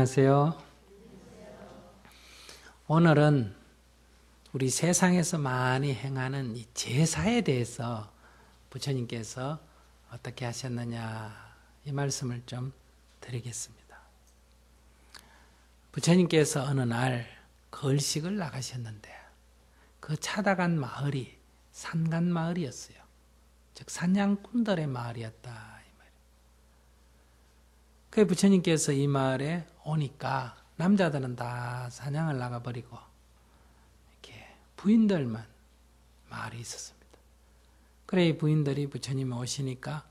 안녕하세요. 오늘은 우리 세상에서 많이 행하는 이 제사에 대해서 부처님께서 어떻게 하셨느냐 이 말씀을 좀 드리겠습니다. 부처님께서 어느 날 걸식을 나가셨는데 그 찾아간 마을이 산간 마을이었어요. 즉 사냥꾼들의 마을이었다. 그 부처님께서 이 마을에 오니까 남자들은 다 사냥을 나가버리고 이렇게 부인들만 마을에 있었습니다. 그래 이 부인들이 부처님 오시니까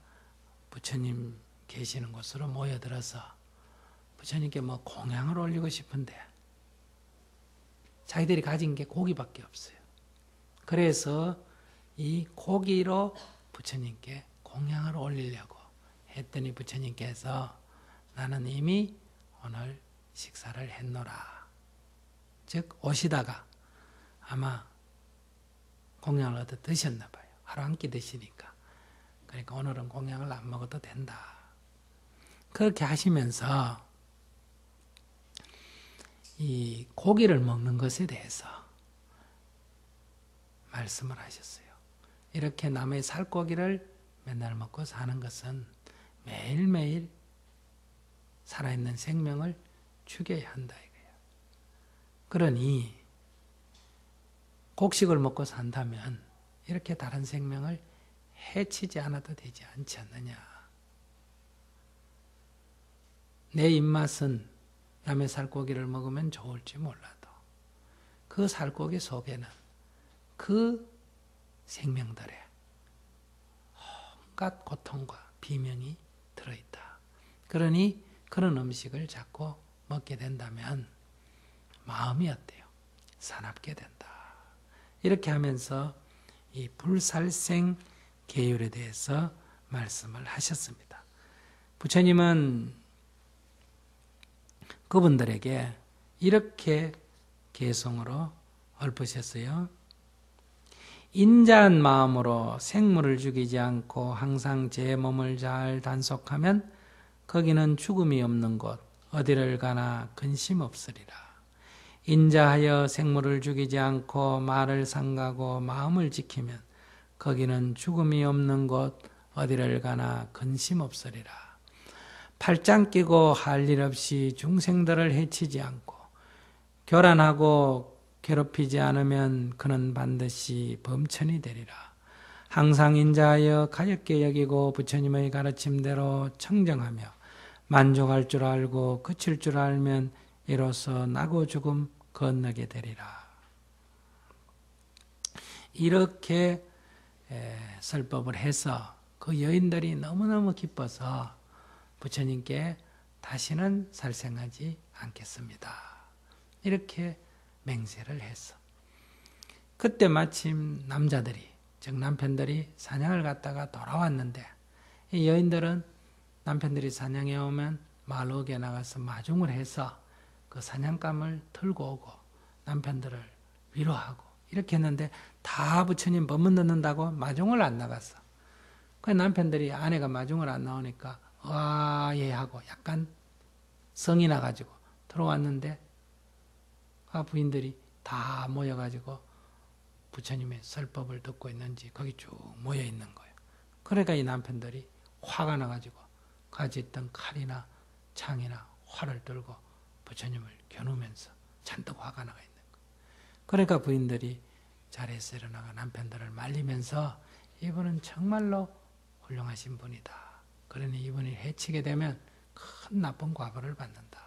부처님 계시는 곳으로 모여들어서 부처님께 뭐 공양을 올리고 싶은데 자기들이 가진 게 고기밖에 없어요. 그래서 이 고기로 부처님께 공양을 올리려고 했더니 부처님께서 나는 이미 오늘 식사를 했노라. 즉 오시다가 아마 공양을 얻어 드셨나 봐요. 하루 한 끼 드시니까. 그러니까 오늘은 공양을 안 먹어도 된다. 그렇게 하시면서 이 고기를 먹는 것에 대해서 말씀을 하셨어요. 이렇게 남의 살고기를 맨날 먹고 사는 것은 매일매일 살아있는 생명을 죽여야 한다 이거예요. 그러니 곡식을 먹고 산다면 이렇게 다른 생명을 해치지 않아도 되지 않지 않느냐. 내 입맛은 남의 살고기를 먹으면 좋을지 몰라도 그 살고기 속에는 그 생명들의 온갖 고통과 비명이 들어있다. 그러니 그런 음식을 자꾸 먹게 된다면 마음이 어때요? 사납게 된다. 이렇게 하면서 이 불살생 계율에 대해서 말씀을 하셨습니다. 부처님은 그분들에게 이렇게 개송으로 읊으셨어요. 인자한 마음으로 생물을 죽이지 않고 항상 제 몸을 잘 단속하면 거기는 죽음이 없는 곳 어디를 가나 근심 없으리라. 인자하여 생물을 죽이지 않고 말을 삼가고 마음을 지키면 거기는 죽음이 없는 곳 어디를 가나 근심 없으리라. 팔짱 끼고 할 일 없이 중생들을 해치지 않고 교란하고 괴롭히지 않으면 그는 반드시 범천이 되리라. 항상 인자하여 가볍게 여기고 부처님의 가르침대로 청정하며 만족할 줄 알고 그칠 줄 알면 이로써 나고 죽음 건너게 되리라. 이렇게 설법을 해서 그 여인들이 너무너무 기뻐서 부처님께 다시는 살생하지 않겠습니다. 이렇게 맹세를 했어. 그때 마침 남자들이 즉 남편들이 사냥을 갔다가 돌아왔는데 이 여인들은 남편들이 사냥해 오면 마루에 나가서 마중을 해서 그 사냥감을 들고 오고 남편들을 위로하고 이렇게 했는데 다 부처님 법문 듣는다고 마중을 안 나갔어. 그 남편들이 아내가 마중을 안 나오니까 예 하고 약간 성이 나가지고 들어왔는데 부인들이 다 모여가지고 부처님의 설법을 듣고 있는지 거기 쭉 모여 있는 거예요. 그러니까 이 남편들이 화가 나가지고 가지있던 칼이나 창이나 활을 들고 부처님을 겨누면서 잔뜩 화가 나가 있는 거예요. 그러니까 부인들이 자리에서 일어나가 남편들을 말리면서 이분은 정말로 훌륭하신 분이다. 그러니 이분이 해치게 되면 큰 나쁜 과보를 받는다.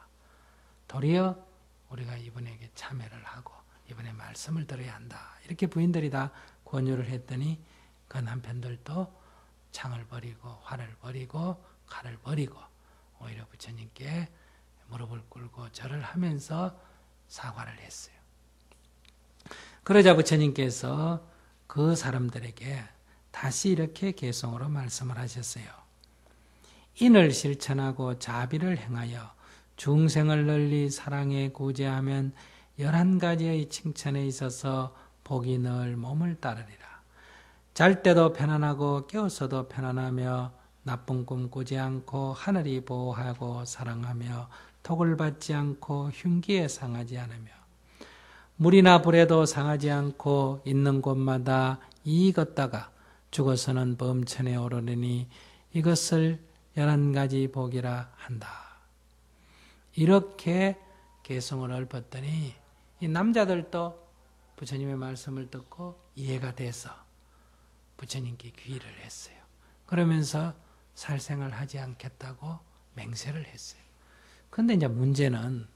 도리어 우리가 이분에게 참여를 하고 이분의 말씀을 들어야 한다. 이렇게 부인들이 다 권유를 했더니 그 남편들도 창을 버리고 활을 버리고 칼을 버리고 오히려 부처님께 무릎을 꿇고 절을 하면서 사과를 했어요. 그러자 부처님께서 그 사람들에게 다시 이렇게 개송으로 말씀을 하셨어요. 인을 실천하고 자비를 행하여 중생을 널리 사랑에 구제하면 11가지의 칭찬에 있어서 복이 늘 몸을 따르리라. 잘 때도 편안하고 깨어서도 편안하며 나쁜 꿈 꾸지 않고 하늘이 보호하고 사랑하며 독을 받지 않고 흉기에 상하지 않으며 물이나 불에도 상하지 않고 있는 곳마다 이익었다가 죽어서는 범천에 오르느니 이것을 11가지 복이라 한다. 이렇게 개성을 읊었더니 이 남자들도 부처님의 말씀을 듣고 이해가 돼서 부처님께 귀의를 했어요. 그러면서 살생을 하지 않겠다고 맹세를 했어요. 근데 이제 문제는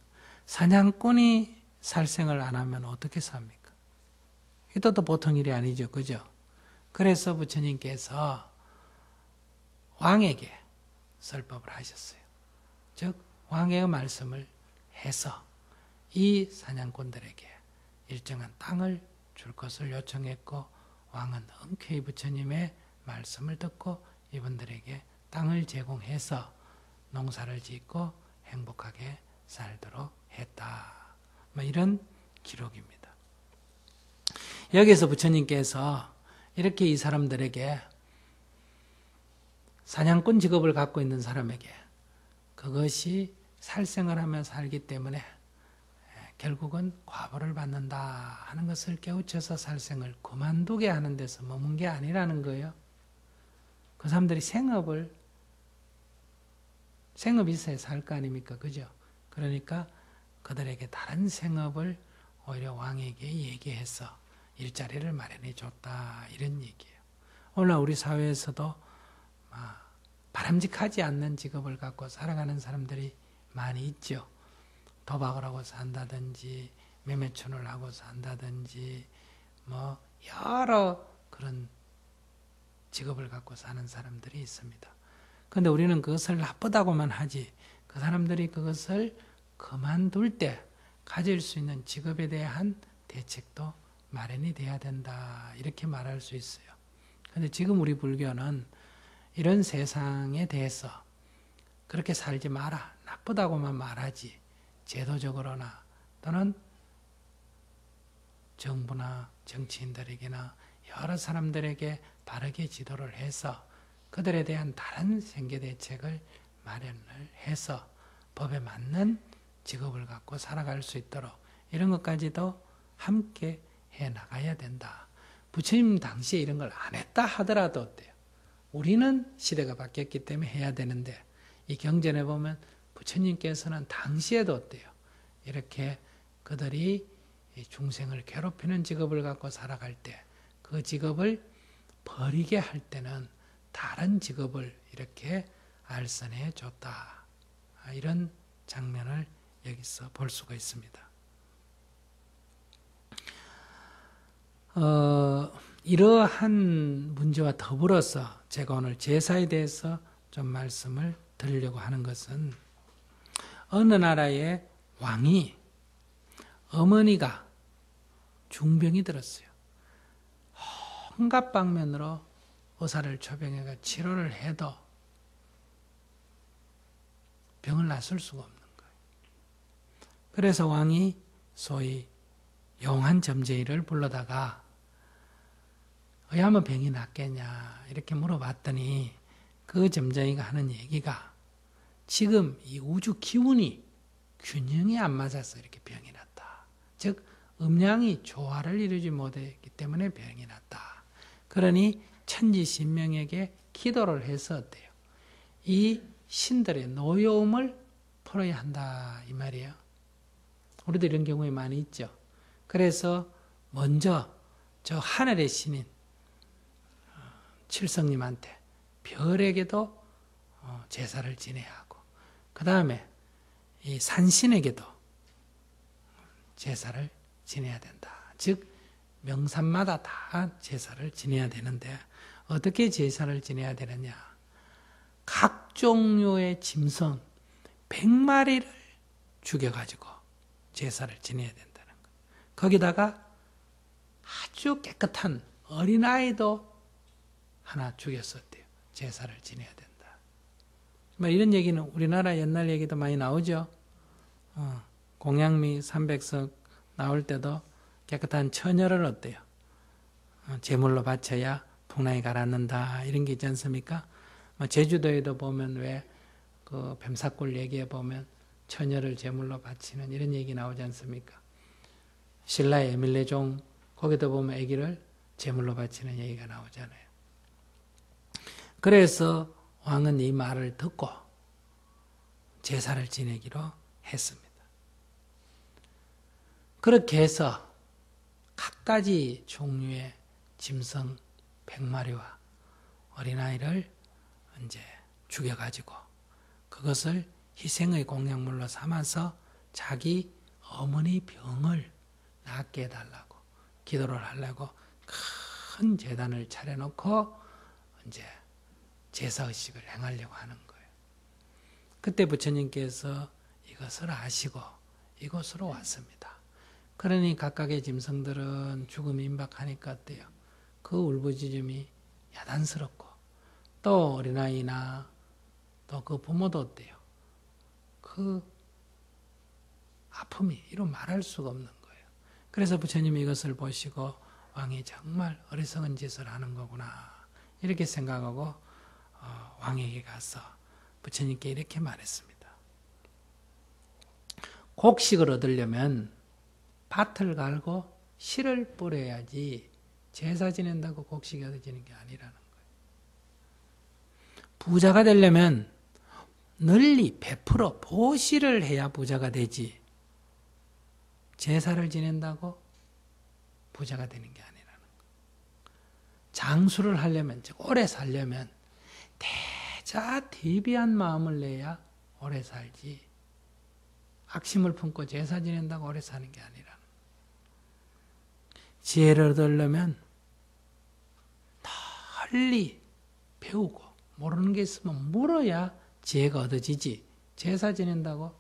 사냥꾼이 살생을 안 하면 어떻게 삽니까? 이것도 보통 일이 아니죠. 그죠? 그래서 부처님께서 왕에게 설법을 하셨어요. 즉 왕의 말씀을 해서 이 사냥꾼들에게 일정한 땅을 줄 것을 요청했고 왕은 흔쾌히 부처님의 말씀을 듣고 이분들에게 땅을 제공해서 농사를 짓고 행복하게 살도록 했다. 이런 기록입니다. 여기서 부처님께서 이렇게 이 사람들에게 사냥꾼 직업을 갖고 있는 사람에게 그것이 살생을 하며 살기 때문에 결국은 과보를 받는다 하는 것을 깨우쳐서 살생을 그만두게 하는 데서 머문 게 아니라는 거예요. 그 사람들이 생업이 있어야 살 거 아닙니까? 그죠? 그러니까 그들에게 다른 생업을 오히려 왕에게 얘기해서 일자리를 마련해 줬다 이런 얘기예요. 오늘 우리 사회에서도 바람직하지 않는 직업을 갖고 살아가는 사람들이 많이 있죠. 도박을 하고 산다든지 매매춘을 하고 산다든지 여러 그런 직업을 갖고 사는 사람들이 있습니다. 그런데 우리는 그것을 나쁘다고만 하지 그 사람들이 그것을 그만둘 때 가질 수 있는 직업에 대한 대책도 마련이 돼야 된다 이렇게 말할 수 있어요. 그런데 지금 우리 불교는 이런 세상에 대해서 그렇게 살지 마라 나쁘다고만 말하지 제도적으로나 또는 정부나 정치인들에게나 여러 사람들에게 바르게 지도를 해서 그들에 대한 다른 생계대책을 마련을 해서 법에 맞는 직업을 갖고 살아갈 수 있도록 이런 것까지도 함께 해나가야 된다. 부처님 당시에 이런 걸 안 했다 하더라도 어때요? 우리는 시대가 바뀌었기 때문에 해야 되는데 이 경전에 보면 부처님께서는 당시에도 어때요? 이렇게 그들이 중생을 괴롭히는 직업을 갖고 살아갈 때 그 직업을 버리게 할 때는 다른 직업을 이렇게 알선해 줬다. 이런 장면을 여기서 볼 수가 있습니다. 이러한 문제와 더불어서 제가 오늘 제사에 대해서 좀 말씀을 드리려고 하는 것은 어느 나라의 왕이 어머니가 중병이 들었어요. 온갖 방면으로 의사를 초빙해서 치료를 해도 병을 낫을 수가 없는 거예요. 그래서 왕이 소위 용한 점쟁이를 불러다가 의하면 병이 낫겠냐 이렇게 물어봤더니 그 점쟁이가 하는 얘기가 지금 이 우주 기운이 균형이 안 맞아서 이렇게 병이 났다. 즉 음양이 조화를 이루지 못했기 때문에 병이 났다. 그러니 천지신명에게 기도를 해서 어때요? 이 신들의 노여움을 풀어야 한다 이 말이에요. 우리도 이런 경우에 많이 있죠. 그래서 먼저 저 하늘의 신인 칠성님한테 별에게도 제사를 지내야 하고 그 다음에 이 산신에게도 제사를 지내야 된다. 즉 명산마다 다 제사를 지내야 되는데 어떻게 제사를 지내야 되느냐. 각 종류의 짐승 100마리를 죽여가지고 제사를 지내야 된다는 거. 거기다가 아주 깨끗한 어린아이도 하나 죽였었대요. 제사를 지내야 된다. 이런 얘기는 우리나라 옛날 얘기도 많이 나오죠. 공양미 300석 나올 때도 깨끗한 처녀를 어때요? 제물로 바쳐야 풍랑이 가라앉는다 이런 게 있지 않습니까? 제주도에도 보면 왜 그 뱀사골 얘기에 보면 처녀를 제물로 바치는 이런 얘기 나오지 않습니까? 신라의 에밀레종 거기다 보면 아기를 제물로 바치는 얘기가 나오잖아요. 그래서 왕은 이 말을 듣고 제사를 지내기로 했습니다. 그렇게 해서 갖가지 종류의 짐승 100마리와 어린아이를 이제 죽여가지고 그것을 희생의 공약물로 삼아서 자기 어머니 병을 낫게 해달라고 기도를 하려고 큰 제단을 차려놓고 이제 제사의식을 행하려고 하는 거예요. 그때 부처님께서 이것을 아시고 이곳으로 왔습니다. 그러니 각각의 짐승들은 죽음이 임박하니까 어때요? 그 울부짖음이 야단스럽고 또 어린아이나 또 그 부모도 어때요? 그 아픔이 이루 말할 수가 없는 거예요. 그래서 부처님이 이것을 보시고 왕이 정말 어리석은 짓을 하는 거구나 이렇게 생각하고 왕에게 가서 부처님께 이렇게 말했습니다. 곡식을 얻으려면 밭을 갈고 씨를 뿌려야지 제사 지낸다고 곡식이 얻어지는 게 아니라는 거예요. 부자가 되려면 널리 베풀어 보시를 해야 부자가 되지 제사를 지낸다고 부자가 되는 게 아니라는 거예요. 장수를 하려면 즉 오래 살려면 대자대비한 마음을 내야 오래 살지 악심을 품고 제사 지낸다고 오래 사는 게 아니라는 거예요. 지혜를 얻으려면 널리 배우고 모르는 게 있으면 물어야 지혜가 얻어지지 제사 지낸다고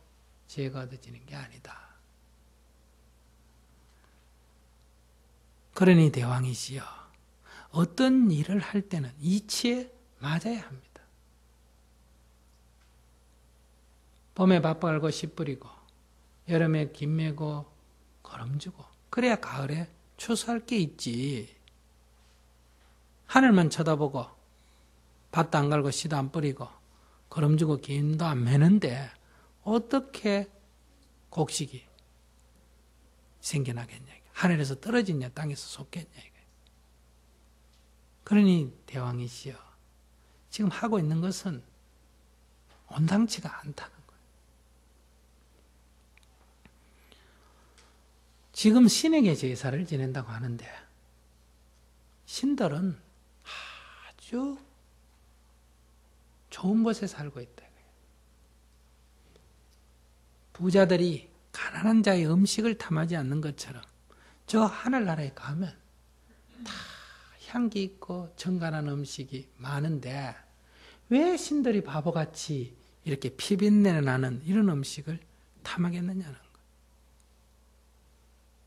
지혜가 얻어지는 게 아니다. 그러니 대왕이시여 어떤 일을 할 때는 이치에 맞아야 합니다. 봄에 밥 갈고 씨 뿌리고 여름에 김 메고 거름 주고 그래야 가을에 추수할 게 있지. 하늘만 쳐다보고 밭도 안 갈고 씨도 안 뿌리고 거름 주고 김도 안 매는데 어떻게 곡식이 생겨나겠냐. 하늘에서 떨어지냐 땅에서 솟겠냐. 그러니 대왕이시여 지금 하고 있는 것은 온당치가 않다는 거예요. 지금 신에게 제사를 지낸다고 하는데 신들은 아주 좋은 곳에 살고 있다. 부자들이 가난한 자의 음식을 탐하지 않는 것처럼 저 하늘나라에 가면 다 향기 있고 정갈한 음식이 많은데 왜 신들이 바보같이 이렇게 피비린내 나는 이런 음식을 탐하겠느냐는 거예요.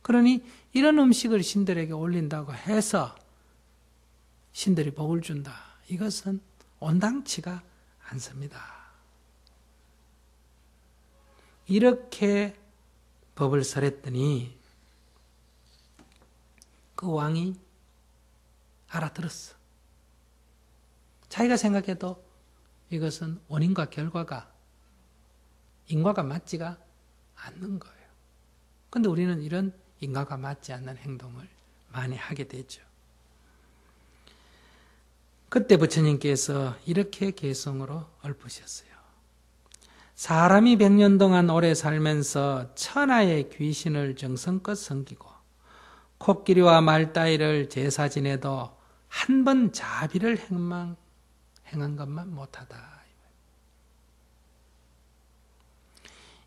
그러니 이런 음식을 신들에게 올린다고 해서 신들이 복을 준다. 이것은 온당치가 않습니다. 이렇게 법을 설했더니 그 왕이 알아들었어. 자기가 생각해도 이것은 원인과 결과가 인과가 맞지가 않는 거예요. 그런데 우리는 이런 인과가 맞지 않는 행동을 많이 하게 되죠. 그때 부처님께서 이렇게 개성으로 읊으셨어요. 사람이 100년 동안 오래 살면서 천하의 귀신을 정성껏 섬기고 코끼리와 말 따위를 제사 지내도 한 번 자비를 행한 것만 못하다.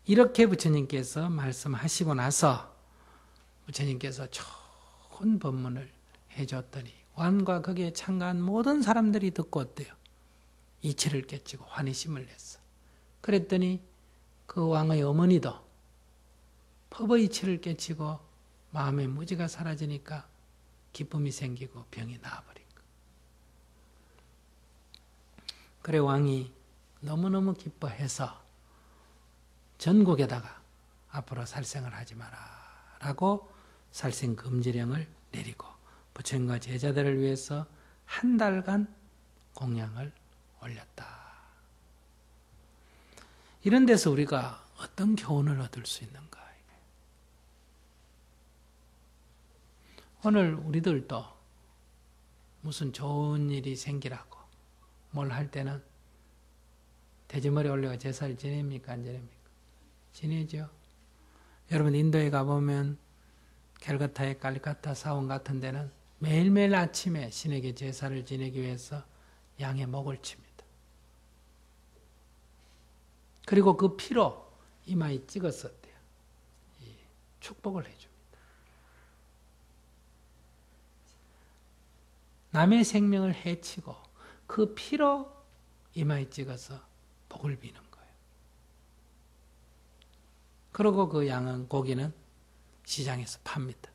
이렇게 부처님께서 말씀하시고 나서 부처님께서 좋은 법문을 해줬더니 왕과 거기에 참가한 모든 사람들이 듣고 어때요? 이치를 깨치고 환희심을 냈어. 그랬더니 그 왕의 어머니도 법의 이치를 깨치고 마음의 무지가 사라지니까 기쁨이 생기고 병이 나아버린 거. 그래 왕이 너무너무 기뻐해서 전국에다가 앞으로 살생을 하지 마라 라고 살생금지령을 내리고 부처님과 제자들을 위해서 한 달간 공양을 올렸다. 이런 데서 우리가 어떤 교훈을 얻을 수 있는가? 오늘 우리들도 무슨 좋은 일이 생기라고 뭘 할 때는 돼지머리 올려가 제사를 지냅니까? 안 지냅니까? 지내죠. 여러분 인도에 가보면 캘커타의 칼리카타 사원 같은 데는 매일매일 아침에 신에게 제사를 지내기 위해서 양의 목을 칩니다. 그리고 그 피로 이마에 찍었었대요. 축복을 해줍니다. 남의 생명을 해치고 그 피로 이마에 찍어서 복을 비는 거예요. 그리고 그 양은 고기는 시장에서 팝니다.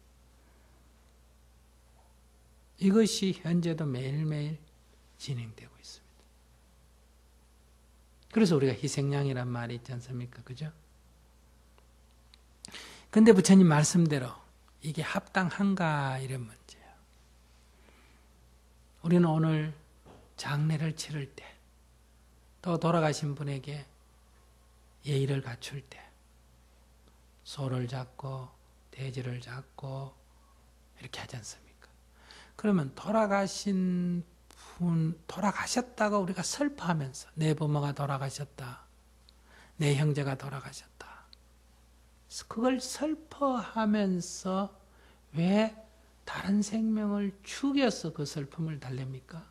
이것이 현재도 매일매일 진행되고 있습니다. 그래서 우리가 희생양이란 말이 있지 않습니까? 그죠? 근데 부처님 말씀대로 이게 합당한가 이런 문제예요. 우리는 오늘 장례를 치를 때, 또 돌아가신 분에게 예의를 갖출 때, 소를 잡고 돼지를 잡고 이렇게 하지 않습니까? 그러면 돌아가셨다고 우리가 슬퍼하면서 내 부모가 돌아가셨다, 내 형제가 돌아가셨다, 그걸 슬퍼하면서 왜 다른 생명을 죽여서 그 슬픔을 달랩니까?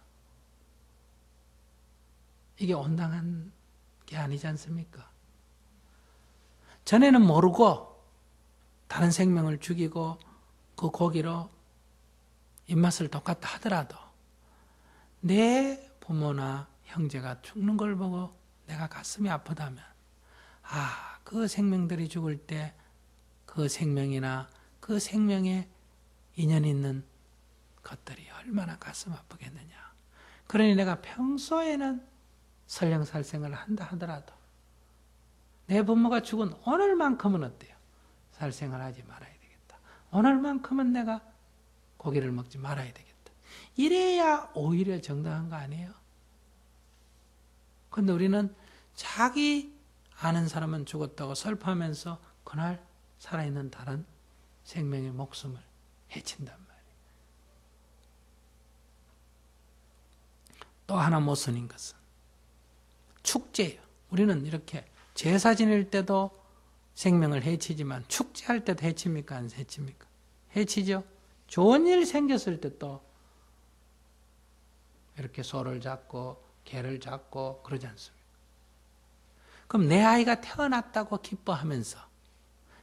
이게 온당한 게 아니지 않습니까? 전에는 모르고 다른 생명을 죽이고 그 고기로 입맛을 똑같다 하더라도 내 부모나 형제가 죽는 걸 보고 내가 가슴이 아프다면 그 생명들이 죽을 때 그 생명이나 그 생명에 인연 있는 것들이 얼마나 가슴 아프겠느냐. 그러니 내가 평소에는 설령 살생을 한다 하더라도 내 부모가 죽은 오늘만큼은 어때요? 살생을 하지 말아야 되겠다. 오늘만큼은 내가 고기를 먹지 말아야 되겠다. 이래야 오히려 정당한 거 아니에요? 그런데 우리는 자기 아는 사람은 죽었다고 슬퍼하면서 그날 살아있는 다른 생명의 목숨을 해친단 말이에요. 또 하나 모순인 것은 축제예요. 우리는 이렇게 제사 지낼 때도 생명을 해치지만 축제할 때도 해칩니까? 안 해칩니까? 해치죠. 좋은 일 생겼을 때 또 이렇게 소를 잡고 개를 잡고 그러지 않습니까? 그럼 내 아이가 태어났다고 기뻐하면서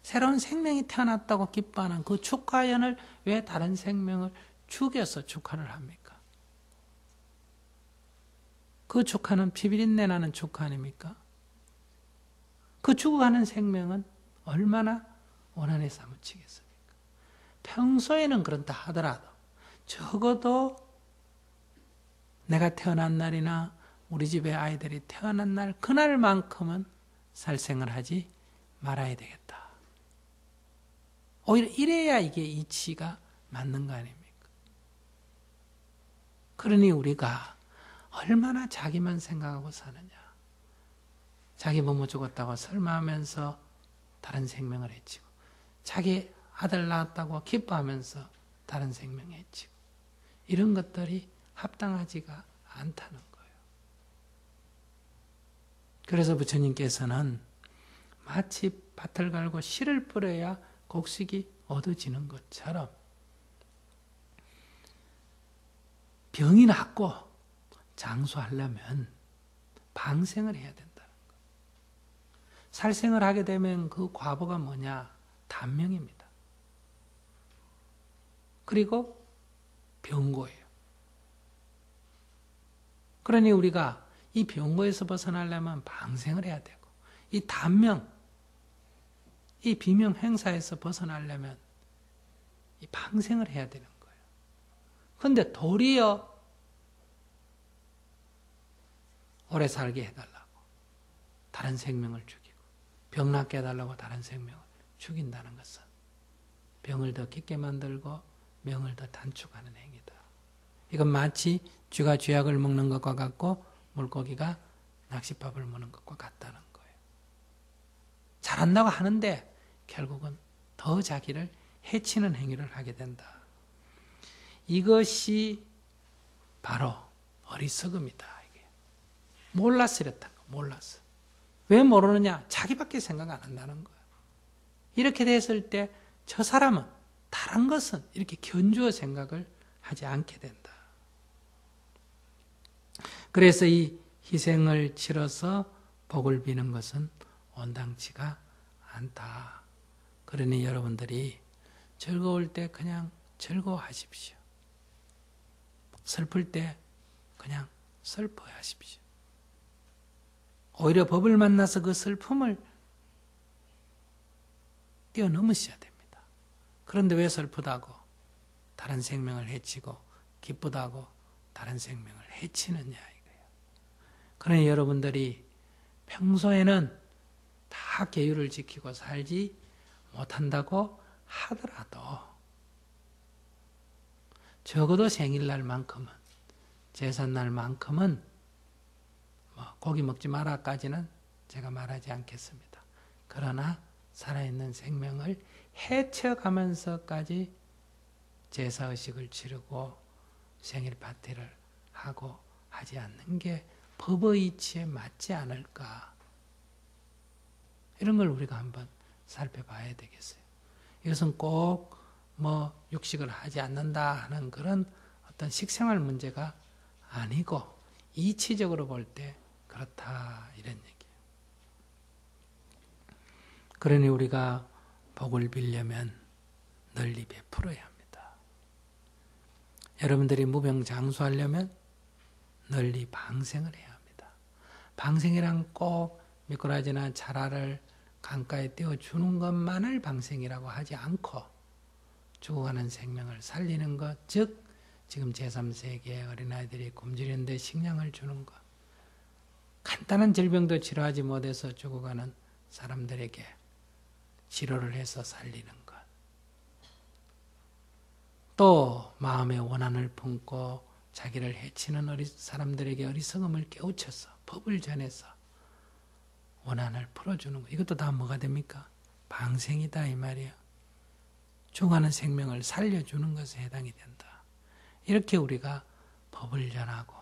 새로운 생명이 태어났다고 기뻐하는 그 축하연을 왜 다른 생명을 죽여서 축하를 합니까? 그 축하는 피비린내 나는 축하 아닙니까? 그 죽어가는 생명은 얼마나 원한에 사무치겠습니까? 평소에는 그렇다 하더라도 적어도 내가 태어난 날이나 우리 집의 아이들이 태어난 날 그날만큼은 살생을 하지 말아야 되겠다. 오히려 이래야 이게 이치가 맞는 거 아닙니까? 그러니 우리가 얼마나 자기만 생각하고 사느냐. 자기 부모 죽었다고 설마하면서 다른 생명을 해치고 자기 아들 낳았다고 기뻐하면서 다른 생명을 해치고 이런 것들이 합당하지가 않다는 거예요. 그래서 부처님께서는 마치 밭을 갈고 씨를 뿌려야 곡식이 얻어지는 것처럼 병이 낫고 장수하려면 방생을 해야 된다는 거예요. 살생을 하게 되면 그 과보가 뭐냐? 단명입니다. 그리고 병고예요. 그러니 우리가 이 병고에서 벗어나려면 방생을 해야 되고 이 단명, 이 비명 행사에서 벗어나려면 이 방생을 해야 되는 거예요. 그런데 도리어 오래 살게 해달라고 다른 생명을 죽이고 병 낫게 해달라고 다른 생명을 죽인다는 것은 병을 더 깊게 만들고 명을 더 단축하는 행위다. 이건 마치 쥐가 쥐약을 먹는 것과 같고 물고기가 낚싯밥을 먹는 것과 같다는 거예요. 잘한다고 하는데 결국은 더 자기를 해치는 행위를 하게 된다. 이것이 바로 어리석음이다. 이게. 몰랐어 이랬다. 몰랐어. 왜 모르느냐? 자기밖에 생각 안 한다는 거야. 이렇게 됐을 때 저 사람은 다른 것은 이렇게 견주어 생각을 하지 않게 된다. 그래서 이 희생을 치러서 복을 비는 것은 온당치가 않다. 그러니 여러분들이 즐거울 때 그냥 즐거워하십시오. 슬플 때 그냥 슬퍼하십시오. 오히려 법을 만나서 그 슬픔을 뛰어넘으셔야 됩니다. 그런데 왜 슬프다고 다른 생명을 해치고 기쁘다고 다른 생명을 해치느냐 이거예요. 그러니 여러분들이 평소에는 다 계율을 지키고 살지 못한다고 하더라도 적어도 생일날만큼은 제삿날만큼은 고기 먹지 마라까지는 제가 말하지 않겠습니다. 그러나 살아있는 생명을 해쳐가면서까지 제사의식을 치르고 생일 파티를 하고 하지 않는 게 법의 이치에 맞지 않을까. 이런 걸 우리가 한번 살펴봐야 되겠어요. 이것은 꼭 육식을 하지 않는다 하는 그런 어떤 식생활 문제가 아니고 이치적으로 볼 때 그렇다 이런 얘기예요. 그러니 우리가 복을 빌려면 널리 베풀어야 합니다. 여러분들이 무병장수하려면 널리 방생을 해야 합니다. 방생이란 꼭 미꾸라지나 자라를 강가에 띄워주는 것만을 방생이라고 하지 않고 죽어가는 생명을 살리는 것, 즉 지금 제3세기의 어린아이들이 굶주리는데 식량을 주는 것, 간단한 질병도 치료하지 못해서 죽어가는 사람들에게 치료를 해서 살리는 것, 또 마음의 원한을 품고 자기를 해치는 사람들에게 어리석음을 깨우쳐서 법을 전해서 원한을 풀어주는 것, 이것도 다 뭐가 됩니까? 방생이다 이 말이에요. 죽어가는 생명을 살려주는 것에 해당이 된다. 이렇게 우리가 법을 전하고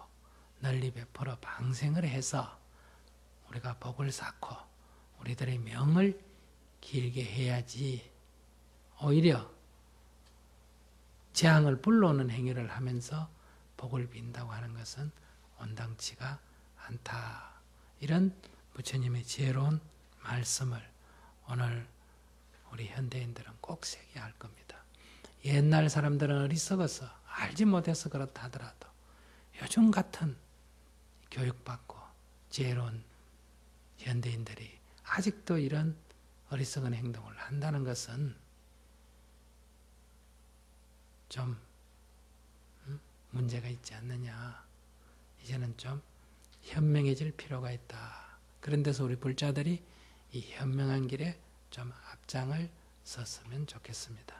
널리 베풀어 방생을 해서 우리가 복을 쌓고 우리들의 명을 길게 해야지 오히려 재앙을 불러오는 행위를 하면서 복을 빈다고 하는 것은 온당치가 않다. 이런 부처님의 지혜로운 말씀을 오늘 우리 현대인들은 꼭 새겨야 할 겁니다. 옛날 사람들은 어리석어서 알지 못해서 그렇다 하더라도 요즘 같은 교육받고 지혜로운 현대인들이 아직도 이런 어리석은 행동을 한다는 것은 좀 문제가 있지 않느냐. 이제는 좀 현명해질 필요가 있다. 그런 데서 우리 불자들이 이 현명한 길에 좀 앞장을 섰으면 좋겠습니다.